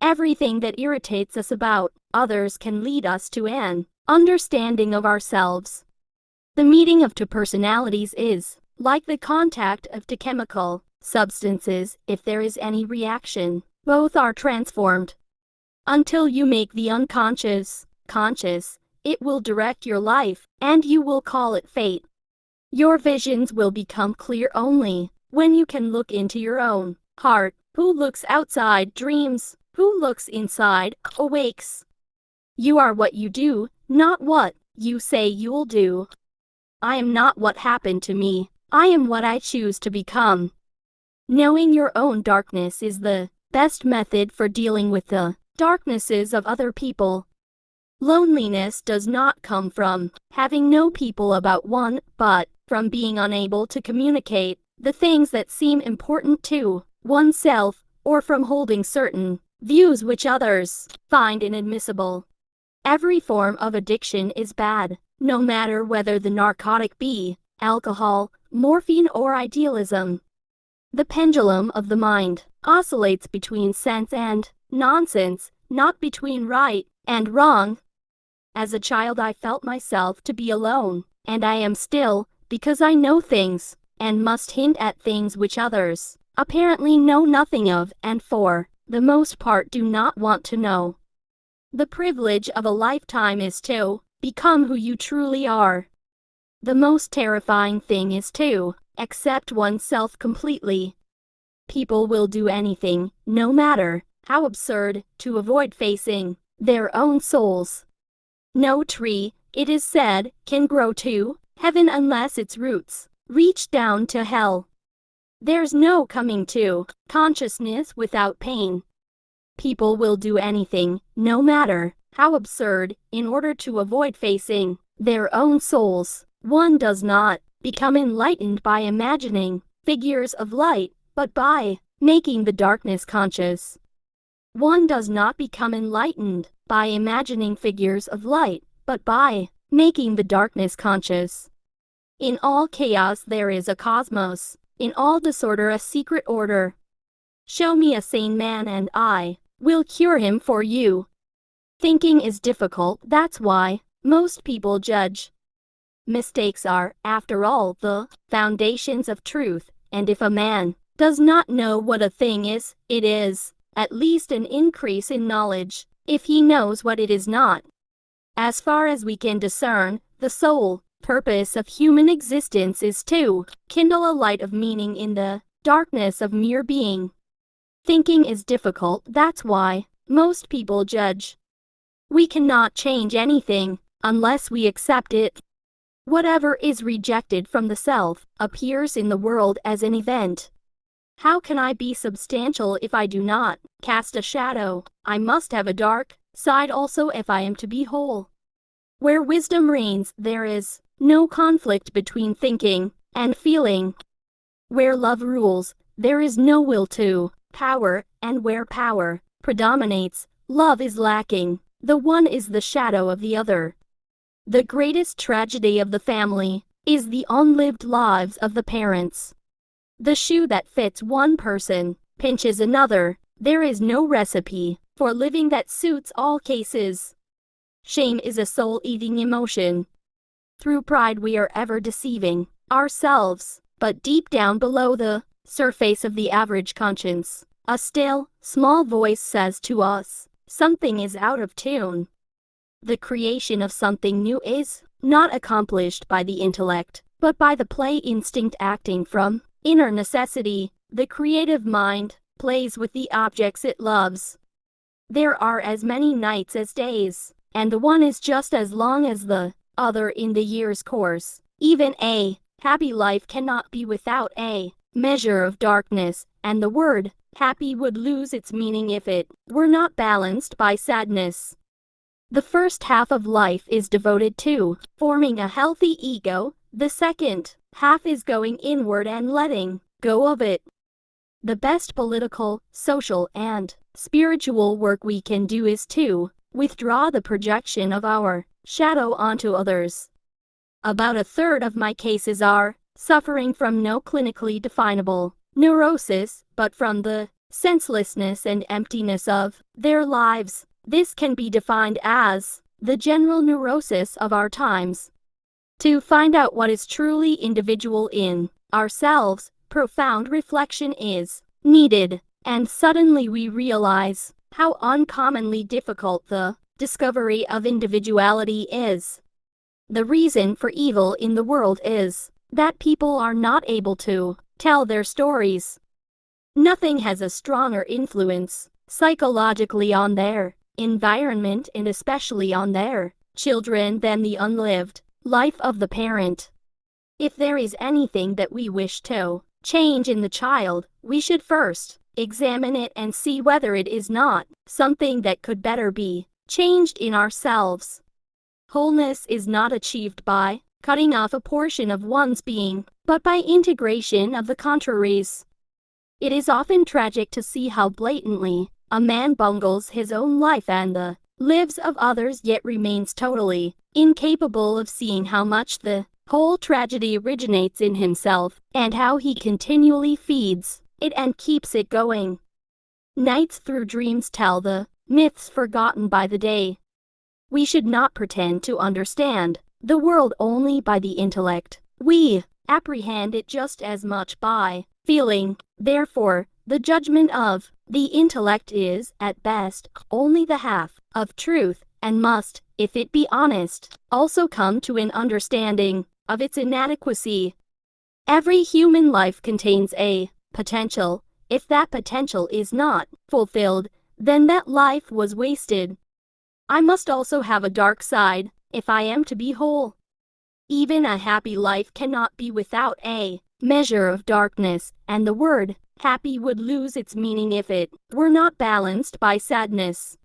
Everything that irritates us about others can lead us to an understanding of ourselves. The meeting of two personalities is like the contact of two chemical substances. If there is any reaction, both are transformed. Until you make the unconscious conscious, it will direct your life, and you will call it fate. Your visions will become clear only when you can look into your own heart. Who looks outside dreams, who looks inside awakes. You are what you do, not what you say you'll do. I am not what happened to me, I am what I choose to become. Knowing your own darkness is the best method for dealing with the darknesses of other people. Loneliness does not come from having no people about one, but from being unable to communicate the things that seem important to oneself, or from holding certain views which others find inadmissible. Every form of addiction is bad, no matter whether the narcotic be alcohol, morphine, or idealism. The pendulum of the mind oscillates between sense and nonsense, not between right and wrong. As a child, I felt myself to be alone, and I am still, because I know things, and must hint at things which others apparently know nothing of, and for the most part do not want to know. The privilege of a lifetime is to become who you truly are. The most terrifying thing is to accept oneself completely. People will do anything, no matter how absurd, to avoid facing their own souls. No tree, it is said, can grow to heaven unless its roots reach down to hell. There's no coming to consciousness without pain. People will do anything, no matter how absurd, in order to avoid facing their own souls. One does not become enlightened by imagining figures of light, but by making the darkness conscious. One does not become enlightened by imagining figures of light, but by making the darkness conscious. In all chaos there is a cosmos, in all disorder a secret order. Show me a sane man and I will cure him for you. Thinking is difficult, that's why most people judge. Mistakes are, after all, the foundations of truth, and if a man does not know what a thing is, it is at least an increase in knowledge, if he knows what it is not. As far as we can discern, the sole purpose of human existence is to kindle a light of meaning in the darkness of mere being. Thinking is difficult, that's why most people judge. We cannot change anything unless we accept it. Whatever is rejected from the self appears in the world as an event. How can I be substantial if I do not cast a shadow? I must have a dark side also if I am to be whole. Where wisdom reigns, there is no conflict between thinking and feeling. Where love rules, there is no will to power, and where power predominates, love is lacking. The one is the shadow of the other. The greatest tragedy of the family is the unlived lives of the parents. The shoe that fits one person pinches another. There is no recipe for living that suits all cases. Shame is a soul-eating emotion. Through pride we are ever deceiving ourselves, but deep down below the surface of the average conscience, a still, small voice says to us, something is out of tune. The creation of something new is not accomplished by the intellect, but by the play instinct acting from inner necessity. The creative mind plays with the objects it loves. There are as many nights as days, and the one is just as long as the other in the year's course. Even a happy life cannot be without a measure of darkness, and the word happy would lose its meaning if it were not balanced by sadness. The first half of life is devoted to forming a healthy ego. The second half is going inward and letting go of it. The best political, social, and spiritual work we can do is to withdraw the projection of our shadow onto others. About a third of my cases are suffering from no clinically definable neurosis, but from the senselessness and emptiness of their lives. This can be defined as the general neurosis of our times. To find out what is truly individual in ourselves, profound reflection is needed, and suddenly we realize how uncommonly difficult the discovery of individuality is. The reason for evil in the world is that people are not able to tell their stories. Nothing has a stronger influence psychologically on their environment and especially on their children than the unlived life of the parent. If there is anything that we wish to change in the child, we should first examine it and see whether it is not something that could better be changed in ourselves. Wholeness is not achieved by cutting off a portion of one's being, but by integration of the contraries. It is often tragic to see how blatantly a man bungles his own life and the lives of others yet remains totally incapable of seeing how much the whole tragedy originates in himself and how he continually feeds it and keeps it going. Nights through dreams tell the myths forgotten by the day. We should not pretend to understand the world only by the intellect. We apprehend it just as much by feeling. Therefore, the judgment of the intellect is, at best, only the half of truth, and must, if it be honest, also come to an understanding of its inadequacy. Every human life contains a potential. If that potential is not fulfilled, then that life was wasted. I must also have a dark side, if I am to be whole. Even a happy life cannot be without a measure of darkness, and the word happy would lose its meaning if it were not balanced by sadness.